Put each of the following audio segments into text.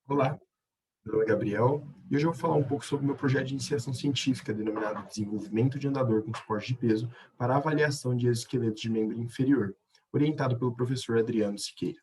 Olá, meu nome é Gabriel e hoje eu vou falar um pouco sobre o meu projeto de iniciação científica denominado Desenvolvimento de Andador com Suporte de Peso para avaliação de exoesqueletos de membro inferior, orientado pelo professor Adriano Siqueira.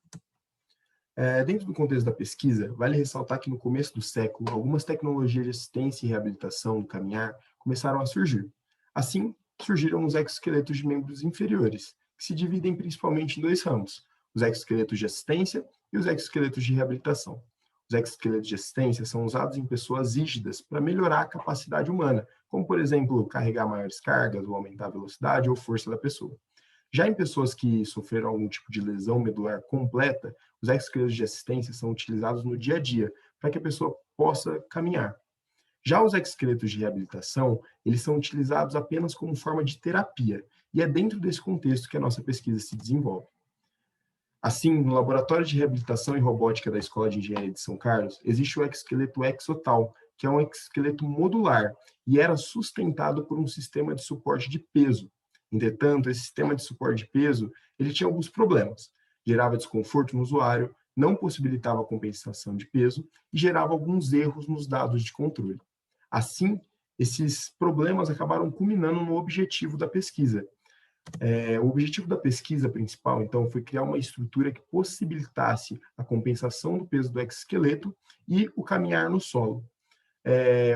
Dentro do contexto da pesquisa, vale ressaltar que no começo do século, algumas tecnologias de assistência e reabilitação do caminhar começaram a surgir. Assim, surgiram os exoesqueletos de membros inferiores, que se dividem principalmente em dois ramos, os exoesqueletos de assistência e os exoesqueletos de reabilitação. Os exoesqueletos de assistência são usados em pessoas rígidas para melhorar a capacidade humana, como, por exemplo, carregar maiores cargas ou aumentar a velocidade ou força da pessoa. Já em pessoas que sofreram algum tipo de lesão medular completa, os exoesqueletos de assistência são utilizados no dia a dia, para que a pessoa possa caminhar. Já os exoesqueletos de reabilitação, eles são utilizados apenas como forma de terapia, e é dentro desse contexto que a nossa pesquisa se desenvolve. Assim, no Laboratório de Reabilitação e Robótica da Escola de Engenharia de São Carlos, existe o exoesqueleto Exotal, que é um exoesqueleto modular e era sustentado por um sistema de suporte de peso. Entretanto, esse sistema de suporte de peso, ele tinha alguns problemas. Gerava desconforto no usuário, não possibilitava a compensação de peso e gerava alguns erros nos dados de controle. Assim, esses problemas acabaram culminando no objetivo da pesquisa, o objetivo da pesquisa principal, então, foi criar uma estrutura que possibilitasse a compensação do peso do exoesqueleto e o caminhar no solo.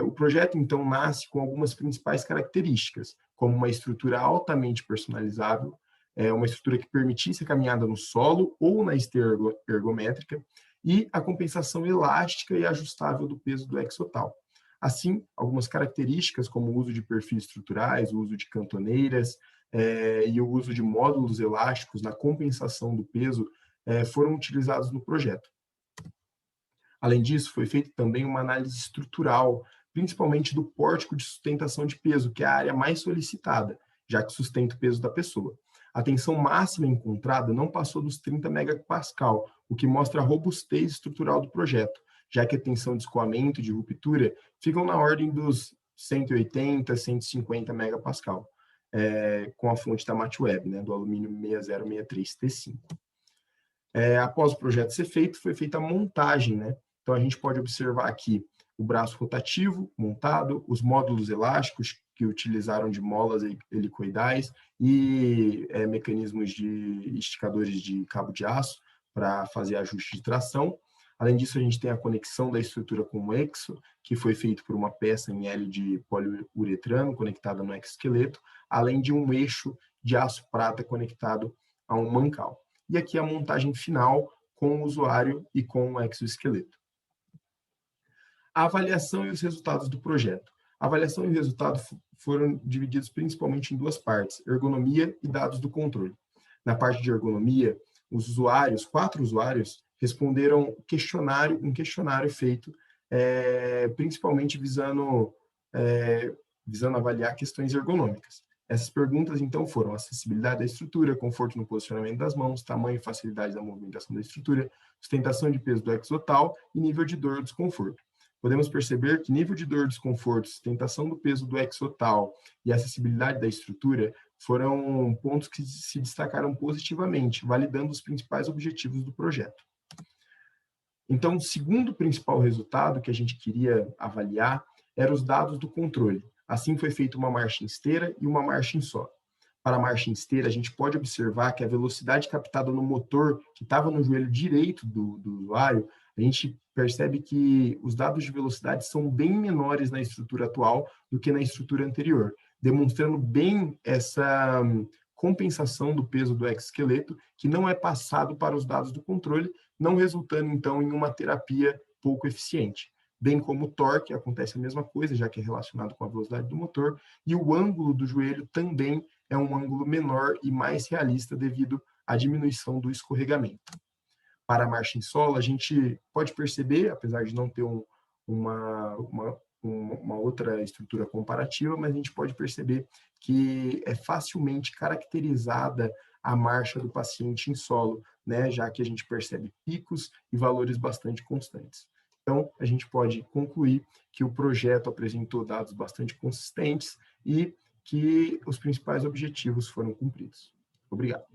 O projeto, então, nasce com algumas principais características, como uma estrutura altamente personalizável, uma estrutura que permitisse a caminhada no solo ou na esteira ergométrica, e a compensação elástica e ajustável do peso do exotal. Assim, algumas características, como o uso de perfis estruturais, o uso de cantoneiras, e o uso de módulos elásticos na compensação do peso, foram utilizados no projeto. Além disso, foi feita também uma análise estrutural, principalmente do pórtico de sustentação de peso, que é a área mais solicitada, já que sustenta o peso da pessoa. A tensão máxima encontrada não passou dos 30 megapascal, o que mostra a robustez estrutural do projeto, já que a tensão de escoamento e de ruptura ficam na ordem dos 180, 150 megapascal, com a fonte da MATWEB, né, do alumínio 6063T5. Após o projeto ser feito, foi feita a montagem, né? Então, a gente pode observar aqui o braço rotativo montado, os módulos elásticos, que utilizaram de molas helicoidais e mecanismos de esticadores de cabo de aço para fazer ajuste de tração. Além disso, a gente tem a conexão da estrutura com o exo, que foi feito por uma peça em hélio de poliuretano conectada no exoesqueleto, além de um eixo de aço prata conectado a um mancal. E aqui a montagem final com o usuário e com o exoesqueleto. A avaliação e os resultados do projeto. A avaliação e o resultado foram divididos principalmente em duas partes, ergonomia e dados do controle. Na parte de ergonomia, os usuários, 4 usuários, responderam um questionário feito principalmente visando avaliar questões ergonômicas. Essas perguntas, então, foram acessibilidade da estrutura, conforto no posicionamento das mãos, tamanho e facilidade da movimentação da estrutura, sustentação de peso do exotal e nível de dor ou desconforto. Podemos perceber que nível de dor, desconforto, sustentação do peso do exotal e acessibilidade da estrutura foram pontos que se destacaram positivamente, validando os principais objetivos do projeto. Então, o segundo principal resultado que a gente queria avaliar eram os dados do controle. Assim, foi feita uma marcha em esteira e uma marcha em solo. Para a marcha em esteira, a gente pode observar que a velocidade captada no motor, que estava no joelho direito do usuário, a gente percebe que os dados de velocidade são bem menores na estrutura atual do que na estrutura anterior, demonstrando bem essa compensação do peso do exoesqueleto, que não é passado para os dados do controle, não resultando, então, em uma terapia pouco eficiente. Bem como o torque, acontece a mesma coisa, já que é relacionado com a velocidade do motor, e o ângulo do joelho também é um ângulo menor e mais realista devido à diminuição do escorregamento. Para a marcha em solo, a gente pode perceber, apesar de não ter uma outra estrutura comparativa, mas a gente pode perceber que é facilmente caracterizada a marcha do paciente em solo, né, já que a gente percebe picos e valores bastante constantes. Então, a gente pode concluir que o projeto apresentou dados bastante consistentes e que os principais objetivos foram cumpridos. Obrigado.